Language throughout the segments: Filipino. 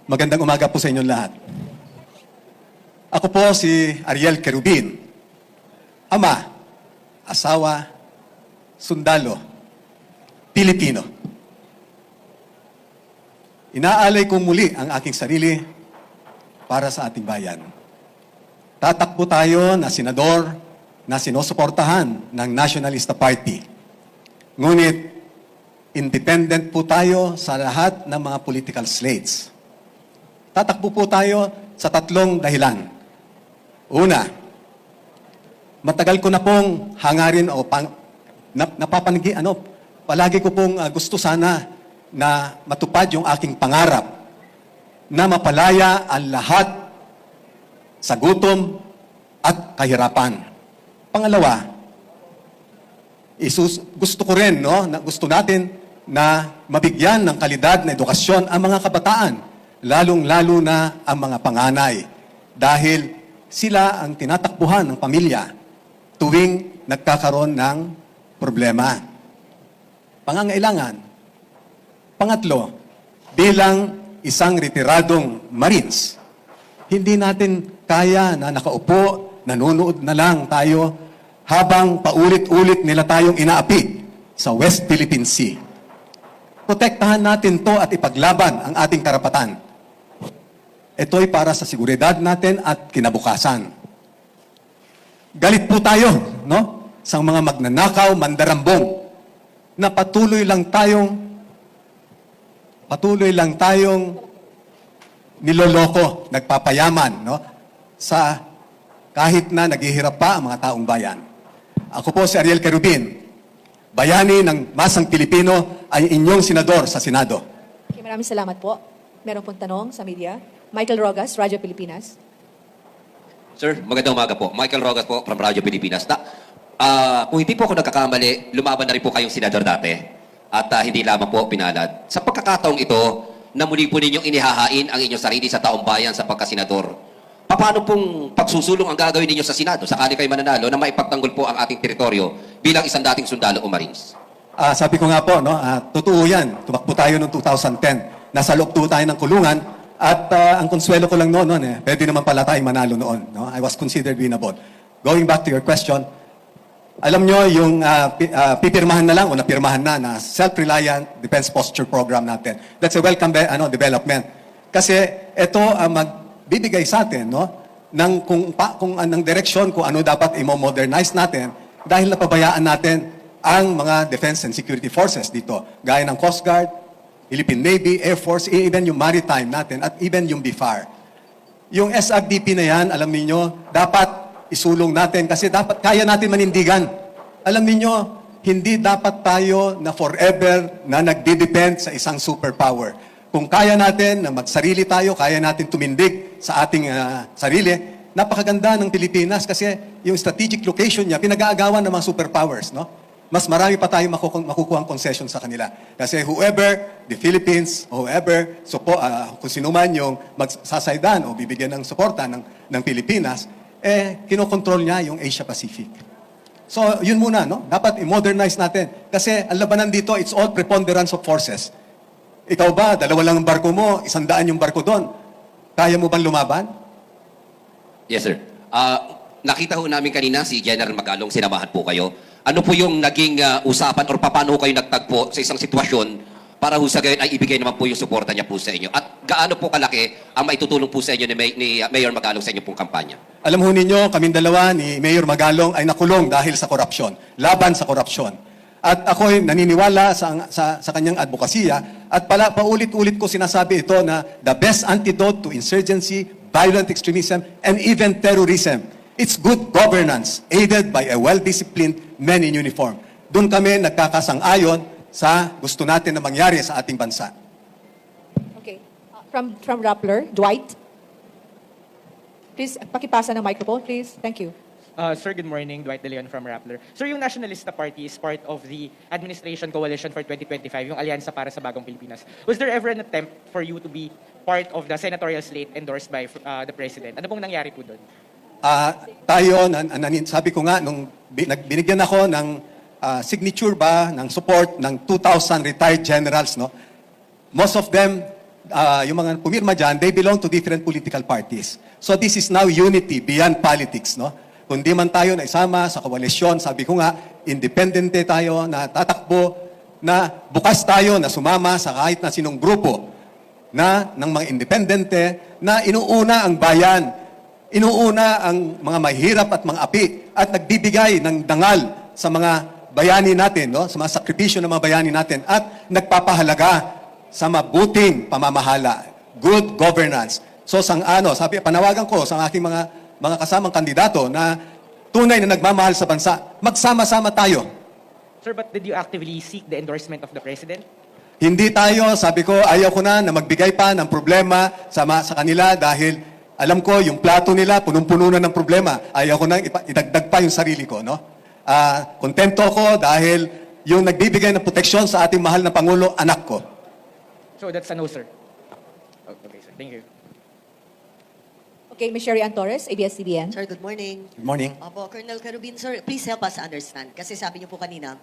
Magandang umaga po sa inyong lahat. Ako po si Ariel Querubin, ama, asawa, sundalo, Pilipino. Inaalay ko muli ang aking sarili para sa ating bayan. Tatakbo tayo na senador na sinusuportahan ng Nationalista Party. Ngunit, independent po tayo sa lahat ng mga political slates. Tatakbo po tayo sa tatlong dahilan. Una, matagal ko na pong hangarin o palagi ko pong gusto sana na matupad yung aking pangarap na mapalaya ang lahat sa gutom at kahirapan. Pangalawa, gusto ko rin, gusto natin na mabigyan ng kalidad na edukasyon ang mga kabataan, lalong-lalo na ang mga panganay, dahil sila ang tinatakbuhan ng pamilya tuwing nagkakaroon ng problema. Pangangailangan. Pangatlo, bilang isang retiradong Marines, hindi natin kaya na nakaupo, nanonood na lang tayo habang paulit-ulit nila tayong inaapi sa West Philippine Sea. Protektahan natin to at ipaglaban ang ating karapatan. Ito'y para sa seguridad natin at kinabukasan. Galit po tayo, sa mga magnanakaw, mandarambong, na patuloy lang tayong niloloko, nagpapayaman, sa kahit na naghihirap pa ang mga taong bayan. Ako po si Ariel Querubin, bayani ng masang Pilipino, ay inyong senador sa Senado. Okay, maraming salamat po. Meron pong tanong sa media. Michael Rogas, Radyo Pilipinas. Sir, magandang umaga po. Michael Rogas po from Radyo Pilipinas. Kung hindi po ako nagkakamali, lumaban na rin po kayong senador dati. At hindi lamang po pinalad. Sa pagkakataong ito, na muli po ninyong inihahain ang inyong sarili sa taong bayan sa pagkasenador, paano pong pagsusulong ang gagawin ninyo sa Senado sakali kayo mananalo na maipagtanggol po ang ating teritoryo bilang isang dating sundalo o Marines? Sabi ko nga po, totoo yan. Tumakbo tayo noong 2010. Nasa loob po tayo ng kulungan. At ang konsuelo ko lang noon, pwede naman pala tayong manalo noon. I was considered winnable. Going back to your question, alam nyo, yung pipirmahan na lang o napirmahan na self-reliant defense posture program natin. That's a welcome development. Kasi ito ang magbibigay sa atin ng kung anong direksyon, kung ano dapat i-modernize natin dahil napabayaan natin ang mga defense and security forces dito. Gaya ng Coast Guard, Philippine Navy, Air Force, even yung maritime natin at even yung BIFAR. Yung SRDP na yan, alam niyo, dapat isulong natin kasi dapat kaya natin manindigan. Alam niyo, hindi dapat tayo na forever na nagdidepend sa isang superpower. Kung kaya natin na magsarili tayo, kaya natin tumindig sa ating sarili, napakaganda ng Pilipinas kasi yung strategic location niya, pinag-aagawan ng mga superpowers, Mas marami pa tayong makukuha ang concession sa kanila. Kasi whoever, the Philippines, whoever, kung sino man yung magsasaydan o bibigyan ng suporta ng Pilipinas, kinokontrol niya yung Asia Pacific. So, yun muna, Dapat i-modernize natin. Kasi ang labanan dito, it's all preponderance of forces. Ikaw ba, 2 lang ang barko mo, 100 yung barko doon. Kaya mo bang lumaban? Yes, sir. Nakita ho namin kanina si General Magalong, sinamahan po kayo. Ano po yung naging usapan or paano kayo nagtagpo sa isang sitwasyon para ho sa gayon ay ibigay naman po yung suporta niya po sa inyo? At gaano po kalaki ang maitutulong po sa inyo ni Mayor Magalong sa inyo pong kampanya? Alam ho ninyo, kaming dalawa ni Mayor Magalong ay nakulong dahil sa korupsyon, laban sa korupsyon. At ako'y naniniwala sa kanyang advokasya at paulit-ulit ko sinasabi ito na the best antidote to insurgency, violent extremism, and even terrorism, it's good governance aided by a well-disciplined men in uniform. Doon kami nagkakasang-ayon sa gusto natin na mangyari sa ating bansa. Okay. From Rappler, Dwight. Please, pakipasa ng microphone, please. Thank you. Sir, good morning. Dwight De Leon from Rappler. Sir, yung Nationalista Party is part of the Administration Coalition for 2025, yung Alyansa para sa Bagong Pilipinas. Was there ever an attempt for you to be part of the senatorial slate endorsed by the President? Ano pong nangyari po doon? Sabi ko nga, nung binigyan ako ng signature ba, ng support ng 2,000 retired generals, Most of them yung mga pumirma dyan, they belong to different political parties. So this is now unity beyond politics, no? Kung di man tayo naisama sa koalisyon, sabi ko nga, independente tayo na tatakbo, na bukas tayo na sumama sa kahit na sinong grupo na ng mga independente na inuuna ang bayan, inuuna ang mga mahirap at mga api at nagbibigay ng dangal sa mga bayani natin, no? Sa mga sakripisyo ng mga bayani natin at nagpapahalaga sa mabuting pamamahala, good governance. So sabi panawagan ko sa aking mga kasamang kandidato na tunay na nagmamahal sa bansa, magsama-sama tayo. Sir, but did you actively seek the endorsement of the President? Hindi tayo, sabi ko, ayaw ko na magbigay pa ng problema sa kanila dahil alam ko yung plato nila punong-puno na ng problema. Ayaw ko na idagdag pa yung sarili ko, no? Kontento ko dahil yung nagbibigay ng proteksyon sa ating mahal na Pangulo, anak ko. So that's a no, sir. Okay, sir. Thank you. Okay, Ms. Sherry Ann Torres, ABS-CBN. Sir, good morning. Good morning. Opo, Colonel Carubin, sir, please help us understand. Kasi sabi niyo po kanina,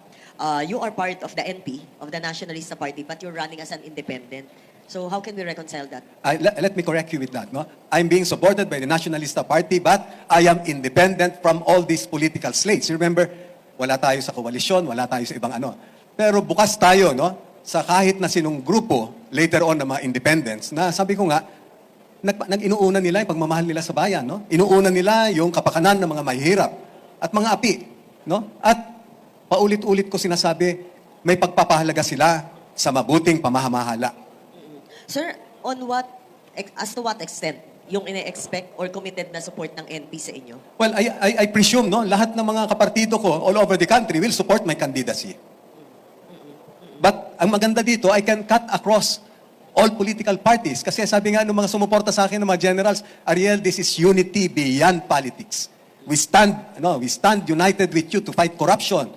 you are part of the NP, of the Nationalista Party, but you're running as an independent. So how can we reconcile that? Let me correct you with that. No? I'm being supported by the Nationalista Party, but I am independent from all these political slates. Remember, wala tayo sa koalisyon, wala tayo sa ibang ano. Pero bukas tayo, no, sa kahit na sinong grupo, later on na mga independents, na sabi ko nga, inuuna nila yung pagmamahal nila sa bayan. No? Inuuna nila yung kapakanan ng mga mahihirap at mga api. No? At paulit-ulit ko sinasabi, may pagpapahalaga sila sa mabuting pamamahala. Sir, as to what extent yung ine-expect or committed na support ng NP sa inyo? Well, I presume, no, lahat ng mga kapartido ko all over the country will support my candidacy. But ang maganda dito, I can cut across all political parties. Kasi sabi nga ng mga sumuporta sa akin ng mga generals, Ariel, this is unity beyond politics. We stand united with you to fight corruption,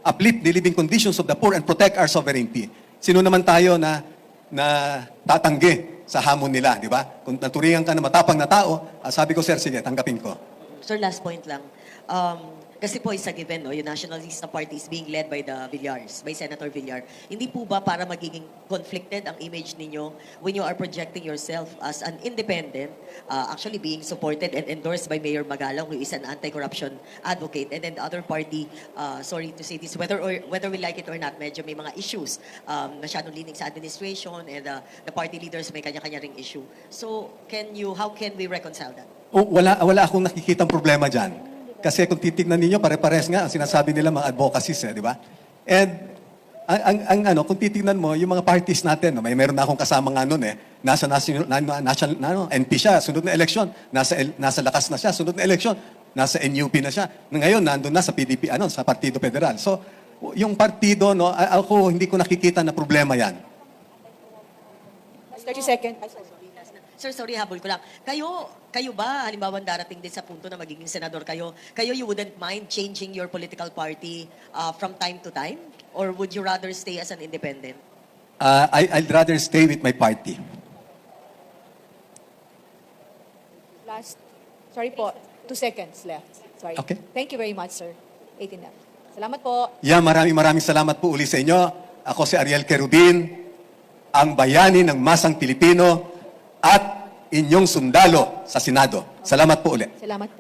uplift the living conditions of the poor, and protect our sovereignty. Sino naman tayo na tatanggi sa hamon nila, di ba? Kung naturingan ka na matapang na tao, sabi ko, sir, sige, tanggapin ko. Sir, last point lang. Kasi po isa given, no, yung Nationalista Party is being led by the Villars, by Senator Villar. Hindi po ba para magiging conflicted ang image ninyo when you are projecting yourself as an independent, actually being supported and endorsed by Mayor Magalang, who is an anti-corruption advocate, and then the other party, sorry to say this, whether we like it or not, medyo may mga issues, masyadong leaning sa administration, and the party leaders may kanya-kanya ring issue. So, how can we reconcile that? Wala akong nakikitang problema dyan. Kasi kung titignan ninyo, pare-pares nga ang sinasabi nila mga advocacies, di ba? And kung titignan mo, yung mga parties natin, no, meron na akong kasama nga noon nasa NP siya, sunod na eleksyon, nasa lakas na siya, sunod na eleksyon, nasa NUP na siya. Ngayon, nandun na sa PDP, sa Partido Federal. So, yung partido, no, ako hindi ko nakikita na problema yan. 30 seconds. Sir, sorry, habol ko lang. Kayo ba, halimbawa darating din sa punto na magiging senador kayo, you wouldn't mind changing your political party from time to time? Or would you rather stay as an independent? I'd rather stay with my party. Sorry po, 2 seconds left. Sorry. Okay. Thank you very much, sir. 18 left. Salamat po. Yeah, maraming salamat po uli sa inyo. Ako si Ariel Kerubin, ang bayani ng masang Pilipino at inyong sundalo sa Senado. Salamat po ulit. Salamat po.